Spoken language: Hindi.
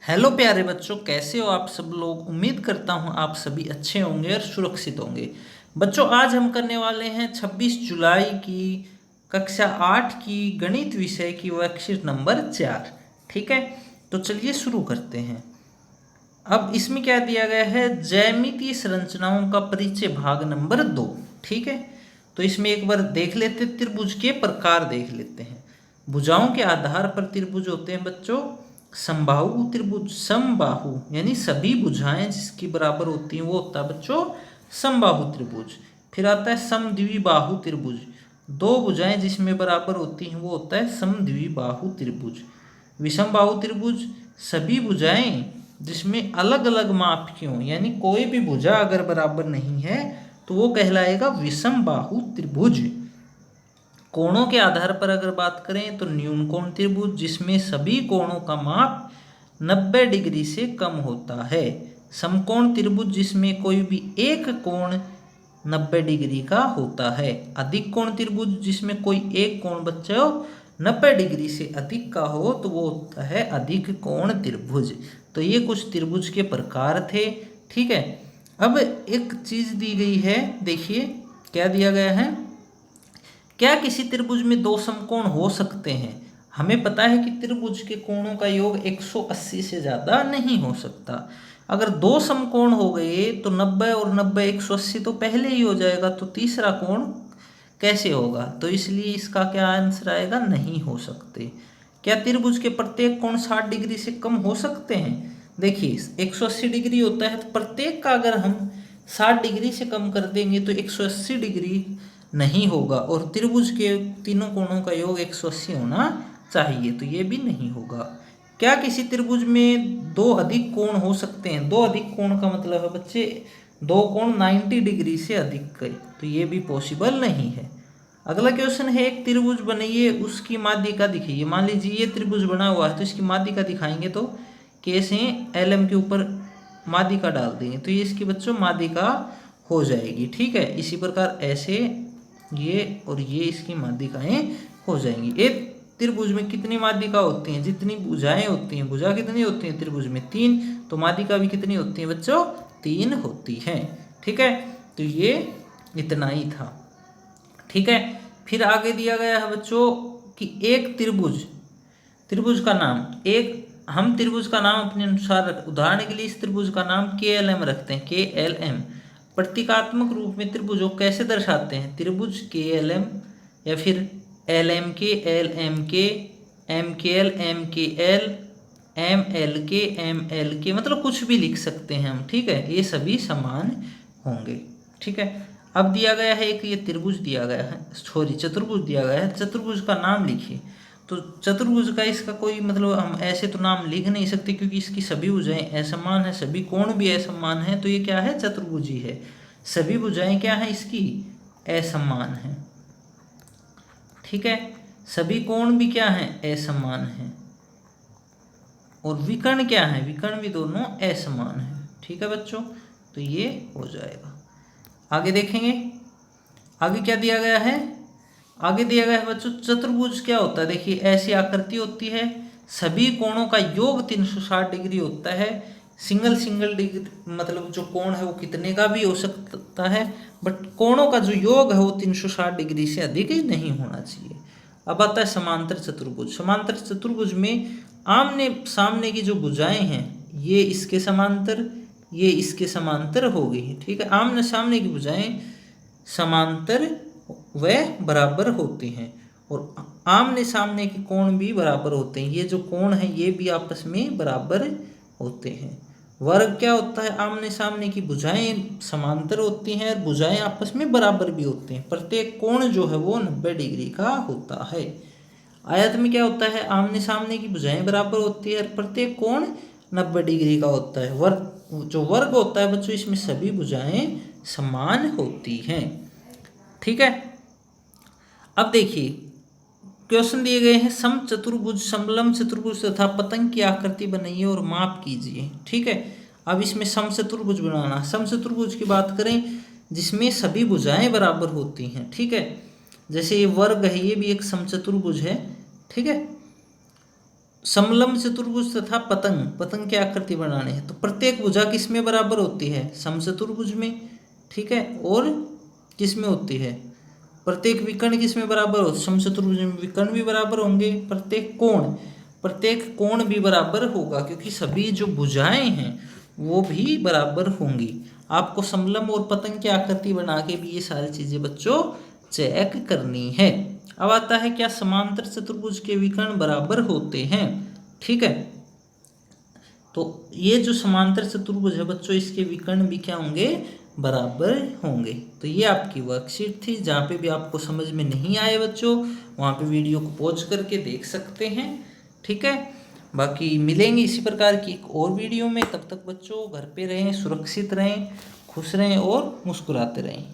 हेलो प्यारे बच्चों, कैसे हो आप सब लोग। उम्मीद करता हूँ आप सभी अच्छे होंगे और सुरक्षित होंगे। बच्चों, आज हम करने वाले हैं 26 जुलाई की कक्षा 8 की गणित विषय की वर्कशीट नंबर 4। ठीक है, तो चलिए शुरू करते हैं। अब इसमें क्या दिया गया है, ज्यामितीय संरचनाओं का परिचय भाग नंबर 2। ठीक है, तो इसमें एक बार देख लेते, त्रिभुज के प्रकार देख लेते हैं। भुजाओं के आधार पर त्रिभुज होते हैं बच्चों समबाहु त्रिभुज। समबाहु यानी सभी भुजाएं जिसकी बराबर होती हैं वो होता है बच्चों समबाहु त्रिभुज। फिर आता है समद्विबाहु त्रिभुज। दो भुजाएं जिसमें बराबर होती हैं वो होता है समद्विबाहु त्रिभुज। विषमबाहु त्रिभुज, सभी भुजाएं जिसमें अलग अलग माप की हों, यानी कोई भी भुजा अगर बराबर नहीं है तो वो कहलाएगा विषमबाहु त्रिभुज। कोणों के आधार पर अगर बात करें तो न्यून कोण त्रिभुज, जिसमें सभी कोणों का माप 90 डिग्री से कम होता है। समकोण त्रिभुज, जिसमें कोई भी एक कोण 90 डिग्री का होता है। अधिक कोण त्रिभुज, जिसमें कोई एक कोण बच्चों 90 डिग्री से अधिक का हो तो वो होता है अधिक कोण त्रिभुज। तो ये कुछ त्रिभुज के प्रकार थे। ठीक है, अब एक चीज दी गई है, देखिए क्या दिया गया है। क्या किसी त्रिभुज में दो समकोण हो सकते हैं। हमें पता है कि त्रिभुज के कोणों का योग 180 से ज़्यादा नहीं हो सकता। अगर दो समकोण हो गए तो 90 और 90 180 तो पहले ही हो जाएगा, तो तीसरा कोण कैसे होगा। तो इसलिए इसका क्या आंसर आएगा, नहीं हो सकते। क्या त्रिभुज के प्रत्येक कोण 60 डिग्री से कम हो सकते हैं। देखिए 180 डिग्री होता है तो प्रत्येक का अगर हम 60 डिग्री से कम कर देंगे तो 180 डिग्री नहीं होगा, और त्रिभुज के तीनों कोणों का योग 180 होना चाहिए, तो ये भी नहीं होगा। क्या किसी त्रिभुज में दो अधिक कोण हो सकते हैं। दो अधिक कोण का मतलब है बच्चे दो कोण 90 डिग्री से अधिक के, तो ये भी पॉसिबल नहीं है। अगला क्वेश्चन है, एक त्रिभुज बनाइए, उसकी माध्यिका दिखाइए। मान लीजिए ये त्रिभुज बना हुआ है तो इसकी माध्यिका दिखाएंगे तो कैसे LM के ऊपर माध्यिका डाल देंगे तो ये इसकी बच्चों माध्यिका हो जाएगी। ठीक है, इसी प्रकार ऐसे ये और ये इसकी माध्यिकाएं हो जाएंगी। एक त्रिभुज में कितनी माध्यिका होती हैं, जितनी भुजाएं होती हैं। भुजा कितनी होती है त्रिभुज में, 3, तो माध्यिका भी कितनी होती है बच्चों, 3 होती हैं। ठीक है, तो ये इतना ही था। ठीक है, फिर आगे दिया गया है बच्चों कि एक त्रिभुज का नाम, एक हम त्रिभुज का नाम अपने अनुसार, उदाहरण के लिए इस त्रिभुज का नाम KLM रखते हैं। KLM प्रतीकात्मक रूप में त्रिभुजों कैसे दर्शाते हैं। त्रिभुज KLM या फिर LMK, LMK, MKL, MKL, MLK, MLK, मतलब कुछ भी लिख सकते हैं हम। ठीक है, ये सभी समान होंगे। ठीक है, अब दिया गया है एक ये त्रिभुज दिया गया है, सॉरी चतुर्भुज दिया गया है। चतुर्भुज का नाम लिखिए। तो चतुर्भुज का इसका कोई मतलब हम ऐसे तो नाम लिख नहीं सकते क्योंकि इसकी सभी भुजाएं असमान है, सभी कोण भी असमान है, तो ये क्या है, चतुर्भुज ही है। सभी भुजाएं क्या है इसकी, असमान है। ठीक है, सभी कोण भी क्या है, असमान है, और विकर्ण क्या है, विकर्ण भी दोनों असमान है। ठीक है बच्चों, तो ये हो जाएगा। आगे देखेंगे, आगे क्या दिया गया है। आगे दिया गया है बच्चों चतुर्भुज क्या होता है। देखिए ऐसी आकृति होती है, सभी कोणों का योग 360 डिग्री होता है। सिंगल डिग्री मतलब जो कोण है वो कितने का भी हो सकता है, बट कोणों का जो योग है वो 360 डिग्री से अधिक ही नहीं होना चाहिए। अब आता है समांतर चतुर्भुज। समांतर चतुर्भुज में आमने सामने की जो भुजाएं हैं ये इसके समांतर, ये इसके समांतर हो गई। ठीक है, आमने सामने की भुजाएं समांतर व बराबर होती हैं, और आमने सामने के कोण भी बराबर होते हैं। ये जो कोण है ये भी आपस में बराबर होते हैं। वर्ग क्या होता है, आमने सामने की भुजाएं समांतर होती हैं और भुजाएं आपस में बराबर भी होते हैं। प्रत्येक कोण जो है वो 90 डिग्री का होता है। आयत में क्या होता है, आमने सामने की भुजाएं बराबर होती है और प्रत्येक कोण 90 डिग्री का होता है। जो वर्ग होता है बच्चों इसमें सभी भुजाएं समान होती हैं। ठीक है, अब देखिए क्वेश्चन दिए गए हैं, समचतुर्भुज, समलंब चतुर्भुज तथा पतंग की आकृति बनाइए और माप कीजिए। ठीक है, अब इसमें समचतुर्भुज बनाना। समचतुर्भुज की बात करें जिसमें सभी भुजाएं बराबर होती हैं। ठीक है, जैसे ये वर्ग है ये भी एक समचतुर्भुज है। ठीक है, समलंब चतुर्भुज तथा पतंग, पतंग की आकृति बनाने हैं तो प्रत्येक भुजा किस में बराबर होती है? समचतुर्भुज में, ठीक है। और किस में होती है? प्रत्येक विकर्ण किस में बराबर हो? समचतुर्भुज में विकर्ण भी बराबर होंगे। प्रत्येक कोण भी बराबर होगा, क्योंकि सभी जो भुजाएं हैं वो भी बराबर होंगी। आपको समलंब और पतंग की आकृति बना के भी ये सारी चीजें बच्चों चेक करनी है। अब आता है क्या समांतर चतुर्भुज के विकर्ण बराबर होते हैं, ठीक है। तो ये जो समांतर चतुर्भुज है बच्चों, इसके विकर्ण भी क्या होंगे? बराबर होंगे। तो ये आपकी वर्कशीट थी। जहाँ पे भी आपको समझ में नहीं आए बच्चों, वहाँ पे वीडियो को पॉज करके देख सकते हैं, ठीक है। बाकी मिलेंगे इसी प्रकार की एक और वीडियो में। तब तक बच्चों घर पे रहें, सुरक्षित रहें, खुश रहें और मुस्कुराते रहें।